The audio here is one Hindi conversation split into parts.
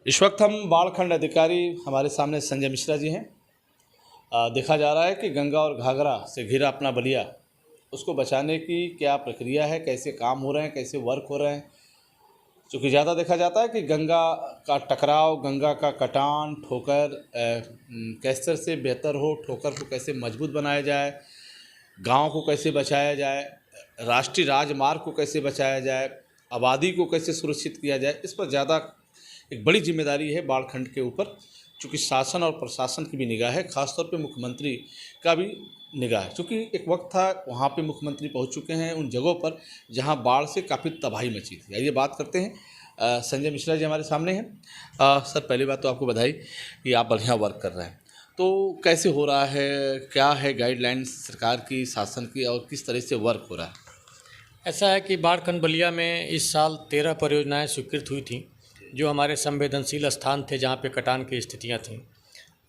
इस वक्त हम बाढ़ अधिकारी हमारे सामने संजय मिश्रा जी हैं। देखा जा रहा है कि गंगा और घाघरा से घिरा अपना बलिया, उसको बचाने की क्या प्रक्रिया है, कैसे काम हो रहे हैं, कैसे वर्क हो रहे हैं। क्योंकि ज़्यादा देखा जाता है कि गंगा का टकराव, गंगा का कटान, ठोकर कैसे से बेहतर हो, ठोकर को कैसे मजबूत बनाया जाए, गांव को कैसे बचाया जाए, राष्ट्रीय राजमार्ग को कैसे बचाया जाए, आबादी को कैसे सुरक्षित किया जाए, इस पर ज़्यादा एक बड़ी जिम्मेदारी है बाढ़ के ऊपर। चूँकि शासन और प्रशासन की भी निगाह है, खासतौर पे मुख्यमंत्री का भी निगाह है। चूँकि एक वक्त था वहाँ पे मुख्यमंत्री पहुँच चुके हैं उन जगहों पर जहाँ बाढ़ से काफ़ी तबाही मची थी। आइए बात करते हैं। संजय मिश्रा जी हमारे सामने हैं। सर, पहली बात तो आपको बधाई कि आप बढ़िया वर्क कर रहे हैं। तो कैसे हो रहा है, क्या है गाइडलाइंस सरकार की, शासन की, और किस तरह से वर्क हो रहा है? ऐसा है कि बाढ़ बलिया में इस साल 13 परियोजनाएं स्वीकृत हुई थीं, जो हमारे संवेदनशील स्थान थे जहां पे कटान की स्थितियां थीं।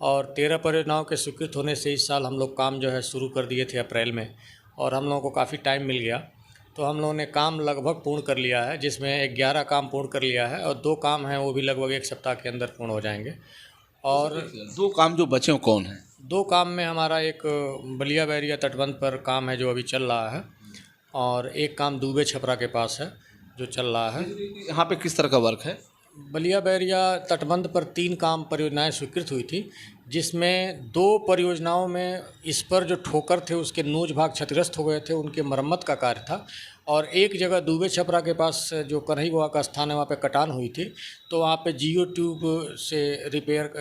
और 13 परियोजनाओं के स्वीकृत होने से इस साल हम लोग काम जो है शुरू कर दिए थे अप्रैल में, और हम लोगों को काफ़ी टाइम मिल गया। तो हम लोगों ने काम लगभग पूर्ण कर लिया है, जिसमें 11 काम पूर्ण कर लिया है और 2 काम हैं वो भी लगभग 1 सप्ताह के अंदर पूर्ण हो जाएंगे। और 2 काम जो बचे कौन हैं? 2 काम में हमारा एक बलिया बैरिया तटबंध पर काम है जो अभी चल रहा है, और एक काम दूबे छपरा के पास है जो चल रहा है। यहाँ पे किस तरह का वर्क है? बलिया बैरिया तटबंध पर 3 काम परियोजनाएं स्वीकृत हुई थी, जिसमें 2 परियोजनाओं में इस पर जो ठोकर थे उसके नोज भाग क्षतिग्रस्त हो गए थे, उनके मरम्मत का कार्य था। और एक जगह दूबे छपरा के पास जो कन्हई गोवा का स्थान है वहाँ पे कटान हुई थी, तो वहाँ पे जियो ट्यूब से रिपेयर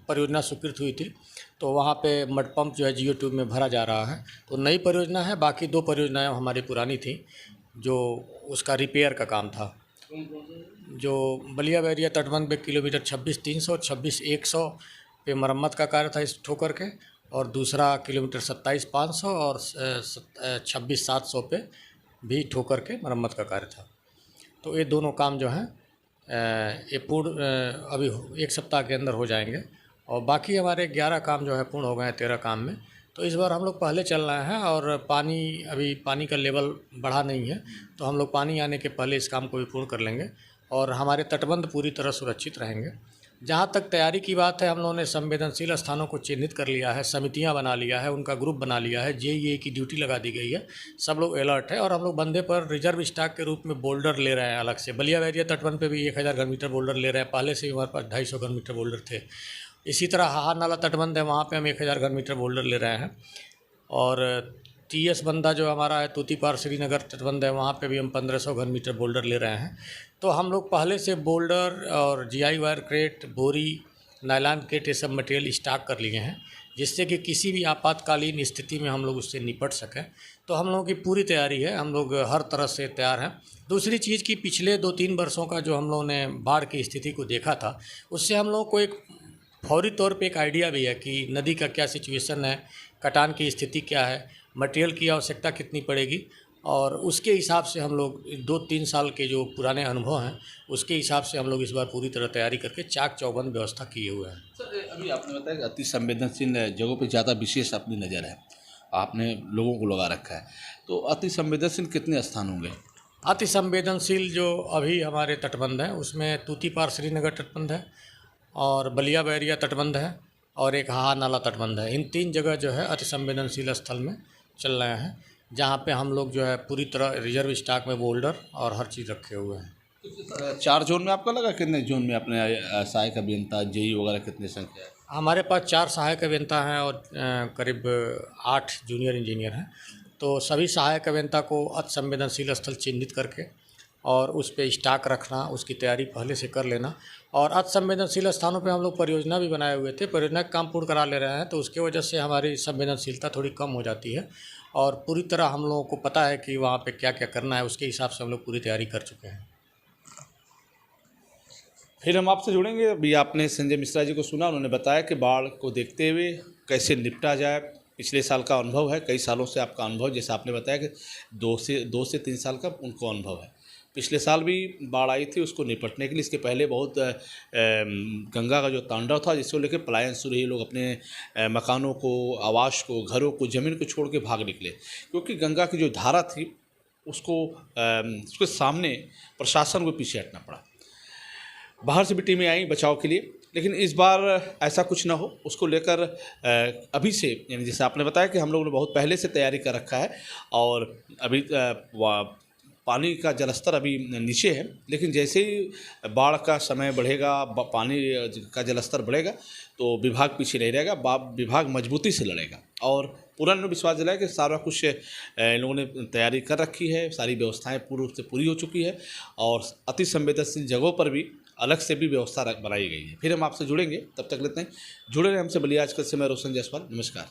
परियोजना स्वीकृत हुई थी। तो वहाँ पे मड पंप जो है जियो ट्यूब में भरा जा रहा है। तो नई परियोजना है, बाकी 2 परियोजनाएं हमारी पुरानी थी जो उसका रिपेयर का काम था। जो बलिया बैरिया तटबंध पे किलोमीटर 26,300 और 26,100 पे मरम्मत का कार्य था इस ठोकर के, और दूसरा किलोमीटर 27,500 और 26,700 पे भी ठोकर के मरम्मत का कार्य था। तो ये दोनों काम जो हैं ये पूर्ण अभी 1 सप्ताह के अंदर हो जाएंगे, और बाकी हमारे 11 काम जो है पूर्ण हो गए हैं 13 काम में। तो इस बार हम लोग पहले चल रहे हैं, और अभी पानी का लेवल बढ़ा नहीं है, तो हम लोग पानी आने के पहले इस काम को भी पूर्ण कर लेंगे, और हमारे तटबंध पूरी तरह सुरक्षित रहेंगे। जहाँ तक तैयारी की बात है, हम लोगों ने संवेदनशील स्थानों को चिन्हित कर लिया है, समितियाँ बना लिया है, उनका ग्रुप बना लिया है, JEA की ड्यूटी लगा दी गई है, सब लोग अलर्ट है। और हम लोग बंदे पर रिजर्व स्टॉक के रूप में बोल्डर ले रहे हैं अलग से। बलिया बैरिया तटबंध पे भी 1000 घन मीटर बोल्डर ले रहे हैं, पहले से ही हमारे पास 250 घन मीटर बोल्डर थे। इसी तरह हाहार नाला तटबंध है, वहाँ पे हम 1000 घन मीटर बोल्डर ले रहे हैं। और TS बंदा जो हमारा है तूतीपार श्रीनगर तटबंध है, वहाँ पे भी हम 1500 घन मीटर बोल्डर ले रहे हैं। तो हम लोग पहले से बोल्डर और GI वायर क्रेट, बोरी, नायलॉन क्रेट, ये सब मटेरियल स्टॉक कर लिए हैं, जिससे कि किसी भी आपातकालीन स्थिति में हम लोग उससे निपट सकें। तो हम लोगों की पूरी तैयारी है, हम लोग हर तरह से तैयार हैं। दूसरी चीज़ कि पिछले 2-3 वर्षों का जो हम लोगों ने बाढ़ की स्थिति को देखा था, उससे हम लोगों को एक फौरी तौर पे एक आइडिया भी है कि नदी का क्या सिचुएशन है, कटान की स्थिति क्या है, मटेरियल की आवश्यकता कितनी पड़ेगी, और उसके हिसाब से हम लोग 2-3 साल के जो पुराने अनुभव हैं उसके हिसाब से हम लोग इस बार पूरी तरह तैयारी करके चाक चौबंद व्यवस्था किए हुए हैं। सर, अभी आपने बताया कि अति संवेदनशील जगहों पे ज़्यादा विशेष अपनी नज़र है, आपने लोगों को लगा रखा है। तो अति संवेदनशील कितने स्थान होंगे? अति संवेदनशील जो अभी हमारे तटबंध हैं उसमें तूतीपार श्रीनगर तटबंध है, और बलिया बैरिया तटबंध है, और एक हाहार नाला तटबंध है। इन 3 जगह जो है अति संवेदनशील स्थल में चल रहे हैं, जहाँ पे हम लोग जो है पूरी तरह रिजर्व स्टॉक में बोल्डर और हर चीज़ रखे हुए हैं। 4 जोन में आपका लगा, कितने जोन में अपने सहायक अभियंता, JE वगैरह कितने संख्या है? हमारे पास 4 सहायक अभियंता हैं और करीब 8 जूनियर इंजीनियर हैं। तो सभी सहायक अभियंता को अति संवेदनशील स्थल चिन्हित करके और उस पे स्टॉक रखना, उसकी तैयारी पहले से कर लेना। और अति संवेदनशील स्थानों पे हम लोग परियोजना भी बनाए हुए थे, परियोजना का काम पूर्ण करा ले रहे हैं, तो उसकी वजह से हमारी संवेदनशीलता थोड़ी कम हो जाती है, और पूरी तरह हम लोगों को पता है कि वहाँ पे क्या क्या करना है, उसके हिसाब से हम लोग पूरी तैयारी कर चुके हैं। फिर हम आपसे जुड़ेंगे। अभी आपने संजय मिश्रा जी को सुना, उन्होंने बताया कि बाढ़ को देखते हुए कैसे निपटा जाए। पिछले साल का अनुभव है, कई सालों से आपका अनुभव, जैसे आपने बताया कि 2 से 3 साल का उनको अनुभव है। पिछले साल भी बाढ़ आई थी, उसको निपटने के लिए इसके पहले बहुत गंगा का जो तांडव था जिसको लेकर पलायन शुरू हुई, लोग अपने मकानों को, आवास को, घरों को, ज़मीन को छोड़ के भाग निकले, क्योंकि गंगा की जो धारा थी उसके सामने प्रशासन को पीछे हटना पड़ा। बाहर से भी टीमें आई बचाव के लिए, लेकिन इस बार ऐसा कुछ ना हो उसको लेकर अभी से, यानी जैसे आपने बताया कि हम लोगों ने बहुत पहले से तैयारी कर रखा है और अभी पानी का जलस्तर अभी नीचे है, लेकिन जैसे ही बाढ़ का समय बढ़ेगा, पानी का जलस्तर बढ़ेगा तो विभाग पीछे नहीं रहेगा, विभाग मजबूती से लड़ेगा। और पूरा विश्वास दिलाया कि सारा कुछ इन लोगों ने तैयारी कर रखी है, सारी व्यवस्थाएं पूर्ण रूप से पूरी हो चुकी है और अति संवेदनशील जगहों पर भी अलग से भी व्यवस्था बनाई गई है। फिर हम आपसे जुड़ेंगे, तब तक लेते हैं जुड़े रहे हमसे। बलिया आजकल से मैं रोशन जायसवाल, नमस्कार।